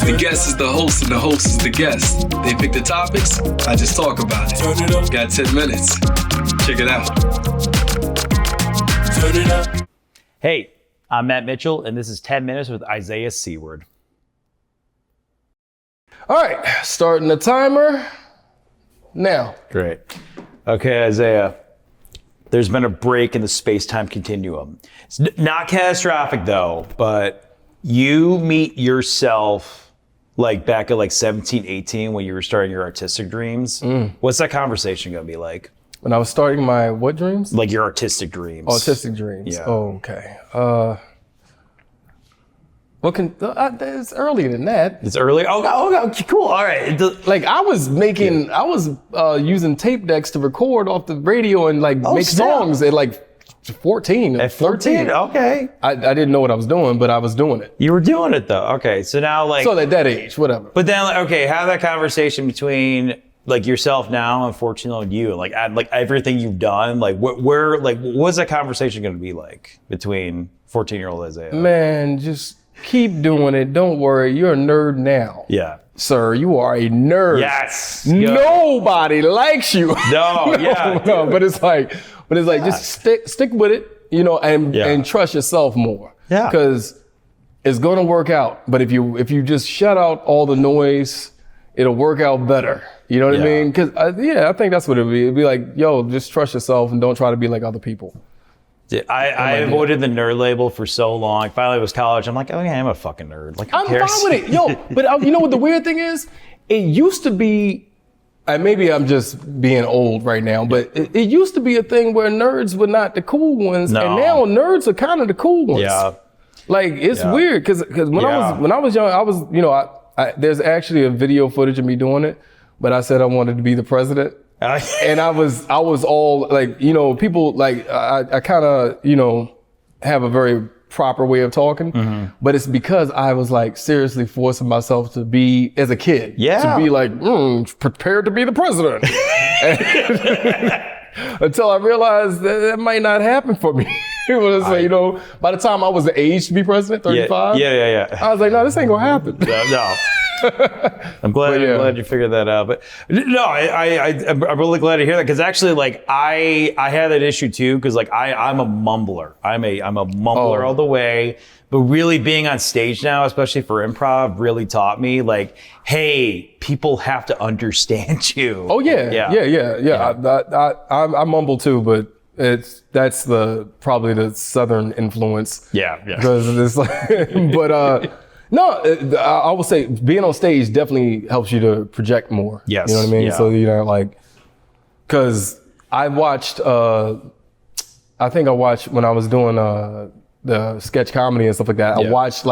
The guest is the host and the host is the guest. They pick the topics, I just talk about it. Got 10 minutes. Check it out. Turn it up. Hey, I'm Matt Mitchell, and this is 10 Minutes with Isaiah Seward. All right, starting the timer now. Great. Okay, Isaiah, there's been a break in the space-time continuum. It's not catastrophic, though, but you meet yourself like back at like 17, 18 when you were starting your artistic dreams. What's that conversation going to be like? When I was starting my what dreams? Like your artistic dreams. Autistic dreams. Yeah. Oh, okay. It's earlier than that. It's early. Oh, cool. All right. Like I was using tape decks to record off the radio and like make songs at like 14. At 14? Okay. I didn't know what I was doing, but I was doing it. You were doing it though. Okay. So now like. So at that age, whatever. But then, okay, have that conversation between like yourself now and 14-year-old you, like add like everything you've done. Like what's that conversation going to be like between 14-year-old Isaiah? Man, just keep doing it. Don't worry. You're a nerd now. Yeah. Sir, you are a nerd. Yes. Nobody likes you. No, yeah. No, but it's like just stick with it, and trust yourself more. Yeah. Because it's gonna work out. But if you just shut out all the noise, it'll work out better. You know what I mean? Because I think that's what it'd be. It'd be like, yo, just trust yourself and don't try to be like other people. I avoided the nerd label for so long. Finally, it was college. I'm like, oh yeah, I'm a fucking nerd. Like, I'm fine with it, yo. But you know what the weird thing is? It used to be, and maybe I'm just being old right now, but it used to be a thing where nerds were not the cool ones, and now nerds are kind of the cool ones. Yeah. Like it's weird because when I was young, I was there's actually a video footage of me doing it, but I said I wanted to be the president. And I was all like, people like, I kind of, have a very proper way of talking, but it's because I was like seriously forcing myself to be, as a kid, to be like, prepared to be the president. Until I realized that might not happen for me. By the time I was the age to be president, 35, I was like, no, this ain't gonna happen. No. I'm glad you figured that out. But no, I'm really glad to hear that because actually, like, I had that issue too because like I'm a mumbler. I'm a mumbler all the way. But really being on stage now, especially for improv, really taught me like, hey, people have to understand you. Oh yeah. I mumble too, but that's probably the Southern influence. Yeah. Because it's like, but. No, I would say being on stage definitely helps you to project more. Yes. You know what I mean? Yeah. So, because I watched, I think I watched when I was doing the sketch comedy and stuff like that, I watched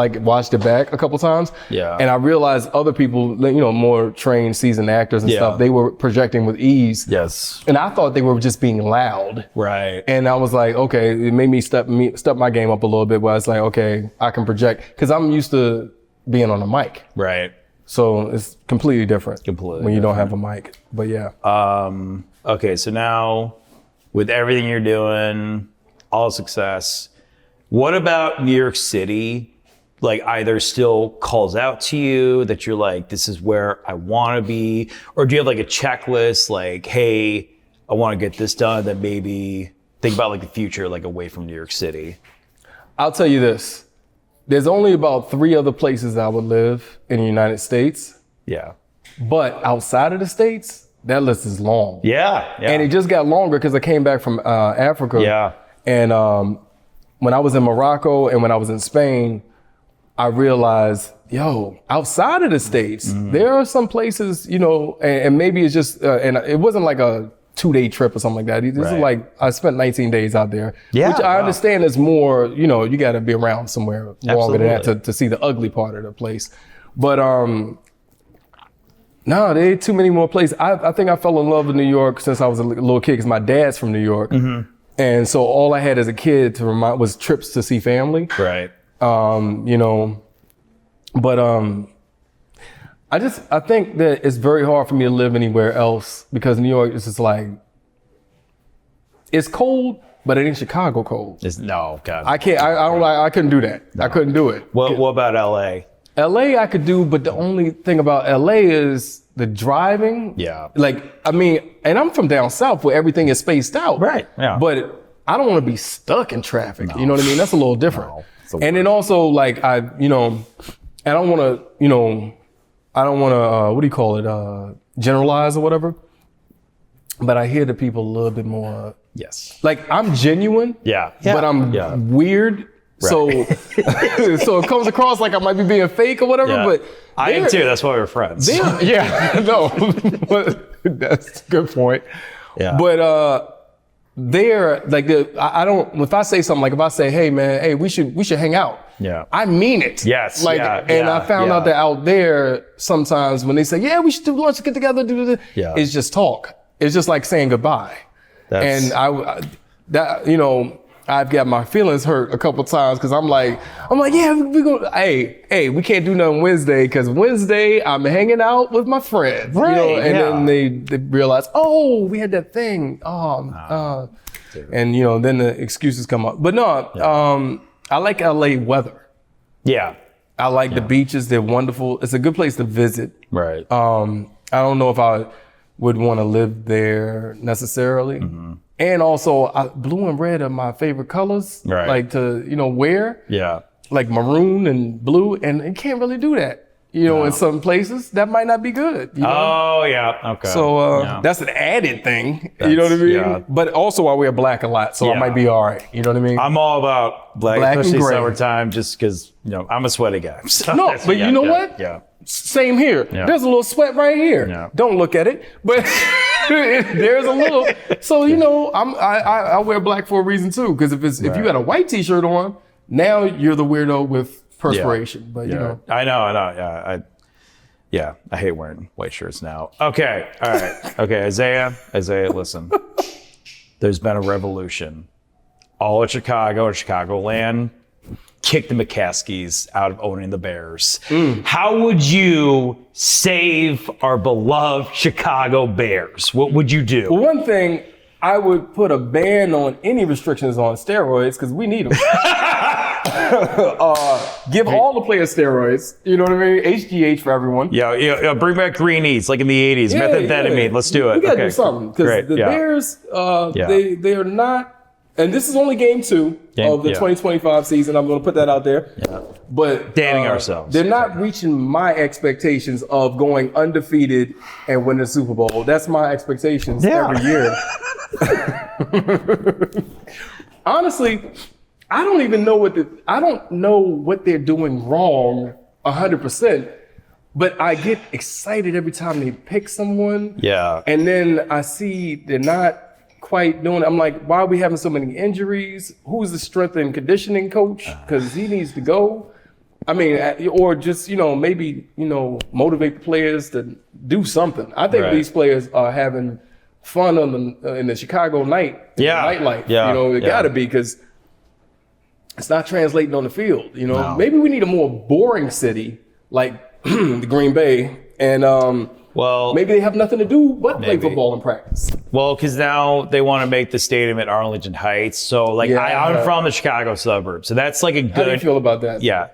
it back a couple times. Yeah. And I realized other people, more trained, seasoned actors and stuff, they were projecting with ease. Yes. And I thought they were just being loud. Right. And I was like, okay, it made me step my game up a little bit where I was like, okay, I can project. Because I'm used to being on a mic. Right. So it's completely different. When you don't have a mic. But yeah. Okay, so now with everything you're doing, all success, what about New York City? Like either still calls out to you that you're like, this is where I want to be? Or do you have like a checklist like, hey, I want to get this done, then maybe think about like the future, like away from New York City? I'll tell you this. There's only about 3 other places I would live in the United States. Yeah. But outside of the States, that list is long. Yeah. And it just got longer because I came back from Africa. Yeah. And when I was in Morocco and when I was in Spain, I realized, outside of the States, there are some places, and maybe it's just, and it wasn't like a 2-day trip or something like that. This is like, I spent 19 days out there, which I understand is more, you got to be around somewhere longer than that to see the ugly part of the place. But no, there ain't too many more places. I think I fell in love with New York since I was a little kid because my dad's from New York. And so all I had as a kid to remind was trips to see family. Right. But I think that it's very hard for me to live anywhere else because New York is just like, it's cold, but it ain't Chicago cold. No, God. I couldn't do that. No. I couldn't do it. What about LA? LA I could do, but the only thing about LA is the driving. Yeah. Like, I mean, and I'm from down south where everything is spaced out. Right. Yeah. But I don't want to be stuck in traffic. You know what I mean? That's a little different. No, and then also, like, I don't want to, what do you call it? Generalize or whatever. But I hear the people a little bit more. Yes. Like, I'm genuine. Yeah. But I'm weird. Right. So, so it comes across like I might be being fake or whatever. Yeah. But I am too. That's why we're friends. Yeah. No. But that's a good point. Yeah. But they're like I don't. If I say something like if I say, hey man, hey we should hang out. Yeah. I mean it. Yes. Like, yeah, and I found out that out there sometimes when they say, yeah, we should do lunch, get together, Yeah. it's just talk. It's just like saying goodbye. And I've got my feelings hurt a couple times because I'm like, yeah, we go. Hey, we can't do nothing Wednesday because Wednesday I'm hanging out with my friends, right? Then they realize, oh, we had that thing. And then the excuses come up. But no, I like LA weather. Yeah, I like the beaches. They're wonderful. It's a good place to visit. Right. I don't know if I would want to live there necessarily. Mm-hmm. And also, blue and red are my favorite colors. Right. Like to, wear. Yeah. Like maroon and blue. And you can't really do that. In some places, that might not be good. Oh, yeah. Okay. So that's an added thing. You know what I mean? Yeah. But also, I wear black a lot, so I might be all right. You know what I mean? I'm all about black especially summertime, just because, I'm a sweaty guy. So no, but you know what? Yeah. Same here. Yeah. There's a little sweat right here. Yeah. Don't look at it, but there's a little. So I wear black for a reason too, because if you got a white T-shirt on, now you're the weirdo with perspiration. Yeah. But I know. Yeah. I hate wearing white shirts now. Okay. All right. Okay. Isaiah, listen. There's been a revolution. All of Chicago and Chicagoland kicked the McCaskies out of owning the Bears. How would you save our beloved Chicago Bears? What would you do? Well, one thing, I would put a ban on any restrictions on steroids because we need them. Give all the players steroids. You know what I mean? HGH for everyone. Yeah. Bring back greenies like in the 80s. Methamphetamine. Yeah. Let's do it. We gotta do something because the Bears, they are not. And this is only game 2 of the 2025 season. I'm going to put that out there. Yeah. But damning ourselves. They're not reaching my expectations of going undefeated and winning the Super Bowl. That's my expectations every year. Honestly, I don't even know what they're doing wrong 100%. But I get excited every time they pick someone. Yeah. And then I see they're not quite doing it. I'm like, why are we having so many injuries? Who's the strength and conditioning coach? Because he needs to go. I mean, or just, maybe, motivate the players to do something. I think these players are having fun in the Chicago nightlife. Yeah. It gotta be because it's not translating on the field. No. Maybe we need a more boring city like the Green Bay and maybe they have nothing to do but play football and practice. Well, because now they want to make the stadium at Arlington Heights. So, I'm from the Chicago suburbs, so that's like a good. How do you feel about that? Yeah,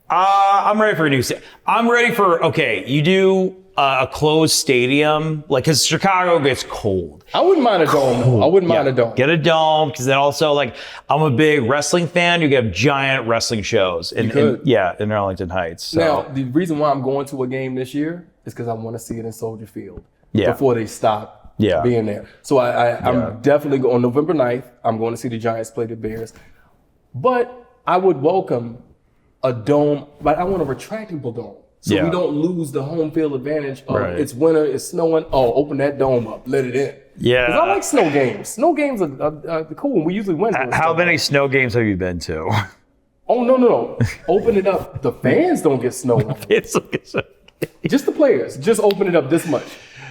I'm ready for a new. I'm ready for you do a closed stadium, because Chicago gets cold. I wouldn't mind a dome. I wouldn't mind a dome. Get a dome, because then also I'm a big wrestling fan. You get giant wrestling shows in Arlington Heights. So. Now, the reason why I'm going to a game this year is because I want to see it in Soldier Field before they stop being there. So I'm definitely going on November 9th. I'm going to see the Giants play the Bears. But I would welcome a dome, but I want a retractable dome. So we don't lose the home field advantage of it's winter, it's snowing. Oh, open that dome up, let it in. Yeah. Because I like snow games. Snow games are cool, and we usually win. How many snow games have you been to? Oh, no. Open it up. The fans don't get snow. Just the players. Just open it up this much.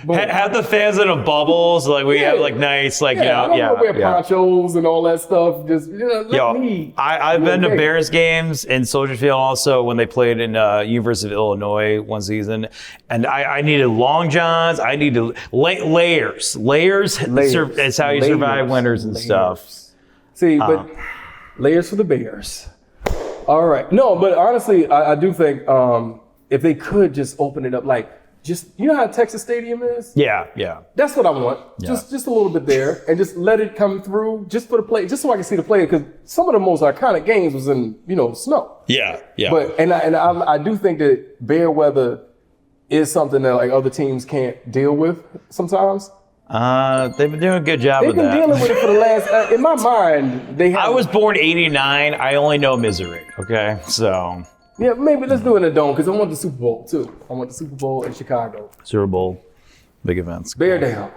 Have the fans in a bubbles, we have nice, I don't want to wear ponchos and all that stuff. Just let me. I've been to Bears games in Soldier Field also when they played in University of Illinois one season, and I needed long johns. I needed layers. It's how you survive winters and stuff. See, but layers for the Bears. All right. No, but honestly, I do think if they could just open it up, like just you know how Texas Stadium is? Yeah. That's what I want. Yeah. Just a little bit there, and just let it come through, just for the play, just so I can see the play. Because some of the most iconic games was in snow. Yeah. But I do think that bear weather is something that like other teams can't deal with sometimes. They've been doing a good job They've with that. been dealing with it for the last. In my mind, they. I was born '89. I only know misery. Okay, so. Yeah, maybe let's do it in a dome because I want the Super Bowl too. I want the Super Bowl in Chicago. Super Bowl, big events. Bear down.